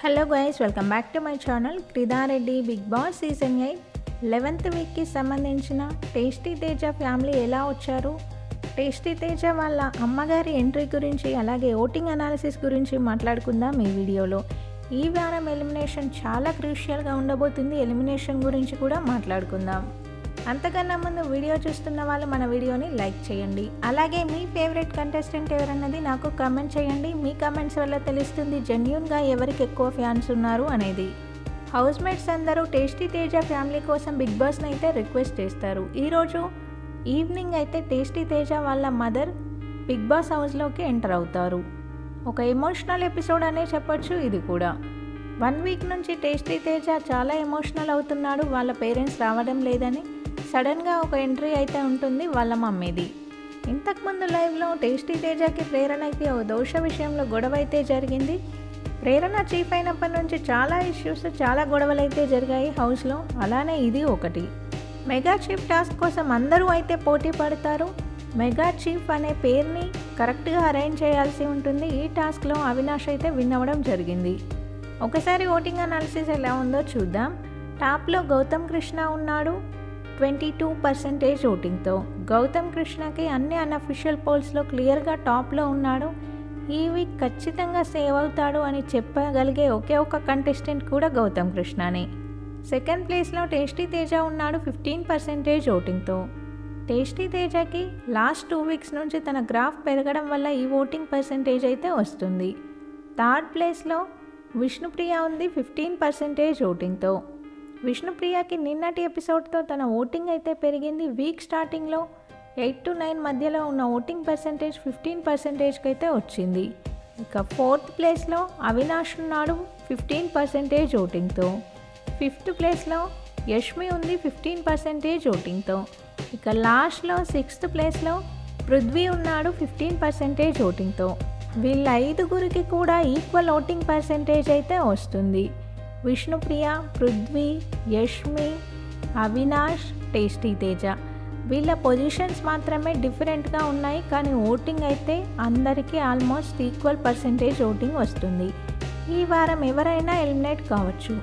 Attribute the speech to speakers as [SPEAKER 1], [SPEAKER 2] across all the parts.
[SPEAKER 1] Hello guys, welcome back to my channel. Kridareddy Bigg Boss season 8 11th వీక్కి సంబంధించిన tasty Teja family ఎలా వచ్చారు, tasty Teja వాళ్ళ అమ్మగారి ఎంట్రీ గురించి, అలాగే ఓటింగ్ అనాలిసిస్ గురించి మాట్లాడుకుందాం ఈ వీడియోలో. ఈ వారం ఎలిమినేషన్ చాలా క్రూషియల్గా ఉండబోతుంది. ఎలిమినేషన్ గురించి కూడా మాట్లాడుకుందాం. అంతకన్నా ముందు వీడియో చూస్తున్న వాళ్ళు మన వీడియోని లైక్ చేయండి. అలాగే మీ ఫేవరెట్ కంటెస్టెంట్ ఎవరన్నది నాకు కామెంట్ చేయండి. మీ కామెంట్స్ వల్ల తెలుస్తుంది జెన్యూన్గా ఎవరికి ఎక్కువ ఫ్యాన్స్ ఉన్నారు అనేది. హౌస్ మేట్స్ అందరూ టేస్టీ తేజ ఫ్యామిలీ కోసం బిగ్ బాస్ని అయితే రిక్వెస్ట్ చేస్తారు. ఈరోజు ఈవినింగ్ అయితే టేస్టీ తేజ వాళ్ళ మదర్ బిగ్ బాస్ హౌస్లోకి ఎంటర్ అవుతారు. ఒక ఎమోషనల్ ఎపిసోడ్ అనే చెప్పొచ్చు ఇది కూడా. 1 వీక్ నుంచి టేస్టీ తేజ చాలా ఎమోషనల్ అవుతున్నాడు. వాళ్ళ పేరెంట్స్ రావడం లేదని సడన్గా ఒక ఎంట్రీ అయితే ఉంటుంది వాళ్ళ మమ్మీది. ఇంతకుముందు లైవ్లో టేస్టీ తేజకి ప్రేరణకి ఓ దోష విషయంలో గొడవ అయితే జరిగింది. ప్రేరణ చీఫ్ అయినప్పటి నుంచి చాలా ఇష్యూస్, చాలా గొడవలు అయితే జరిగాయి హౌస్లో. అలానే ఇది ఒకటి. మెగా చీఫ్ టాస్క్ కోసం అందరూ అయితే పోటీ పడతారు. మెగా చీఫ్ అనే పేరుని కరెక్ట్గా అరేంజ్ చేయాల్సి ఉంటుంది. ఈ టాస్క్లో అవినాష్ అయితే విన్ అవ్వడం జరిగింది. ఒకసారి ఓటింగ్ అనాలిసిస్ ఎలా ఉందో చూద్దాం. టాప్లో గౌతమ్ కృష్ణ ఉన్నాడు 22% ఓటింగ్తో. గౌతమ్ కృష్ణకి అన్ని అన్అఫిషియల్ పోల్స్లో క్లియర్గా టాప్లో ఉన్నాడు. ఈ వీక్ ఖచ్చితంగా సేవ్ అవుతాడు అని చెప్పగలిగే ఒకే ఒక కంటెస్టెంట్ కూడా గౌతమ్ కృష్ణనే. సెకండ్ ప్లేస్లో టేస్టీ తేజ ఉన్నాడు 15% ఓటింగ్తో. టేస్టీ తేజకి లాస్ట్ 2 వీక్స్ నుంచి తన గ్రాఫ్ పెరగడం వల్ల ఈ ఓటింగ్ పర్సంటేజ్ అయితే వస్తుంది. థర్డ్ ప్లేస్లో విష్ణుప్రియ ఉంది 15% ఓటింగ్తో. విష్ణుప్రియకి నిన్నటి ఎపిసోడ్తో తన ఓటింగ్ అయితే పెరిగింది. వీక్ స్టార్టింగ్లో 8 to 9 మధ్యలో ఉన్న ఓటింగ్ పర్సంటేజ్ 15%కి అయితే వచ్చింది. ఇక ఫోర్త్ ప్లేస్లో అవినాష్ ఉన్నాడు 15% ఓటింగ్తో. ఫిఫ్త్ ప్లేస్లో యష్మి ఉంది 15% ఓటింగ్తో. ఇక లాస్ట్లో 6th ప్లేస్లో పృథ్వీ ఉన్నాడు 15% ఓటింగ్తో. వీళ్ళ 5గురికి కూడా ఈక్వల్ ఓటింగ్ పర్సంటేజ్ అయితే వస్తుంది. విష్ణుప్రియ, పృథ్వీ, యష్మి, అవినాష్, టేస్టీ తేజ వీళ్ళ పొజిషన్స్ మాత్రమే డిఫరెంట్గా ఉన్నాయి. కానీ ఓటింగ్ అయితే అందరికీ ఆల్మోస్ట్ ఈక్వల్ పర్సంటేజ్ ఓటింగ్ వస్తుంది. ఈ వారం ఎవరైనా ఎలిమినేట్ కావచ్చు.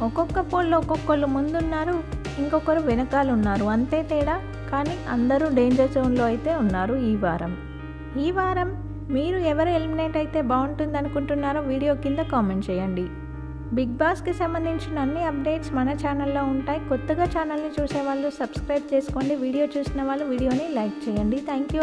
[SPEAKER 1] ఒక్కొక్క పోల్లో ఒక్కొక్కరు ముందున్నారు, ఇంకొకరు వెనకాల ఉన్నారు, అంతే తేడా. కానీ అందరూ డేంజర్ జోన్లో అయితే ఉన్నారు ఈ వారం మీరు ఎవరు ఎలిమినేట్ అయితే బాగుంటుంది అనుకుంటున్నారో వీడియో కింద కామెంట్ చేయండి. బిగ్ బాస్కి సంబంధించిన అన్ని అప్డేట్స్ మన ఛానల్లో ఉంటాయి. కొత్తగా ఛానల్ని చూసేవాళ్ళు సబ్స్క్రైబ్ చేసుకోండి. వీడియో చూసిన వాళ్ళు వీడియోని లైక్ చేయండి. Thank you.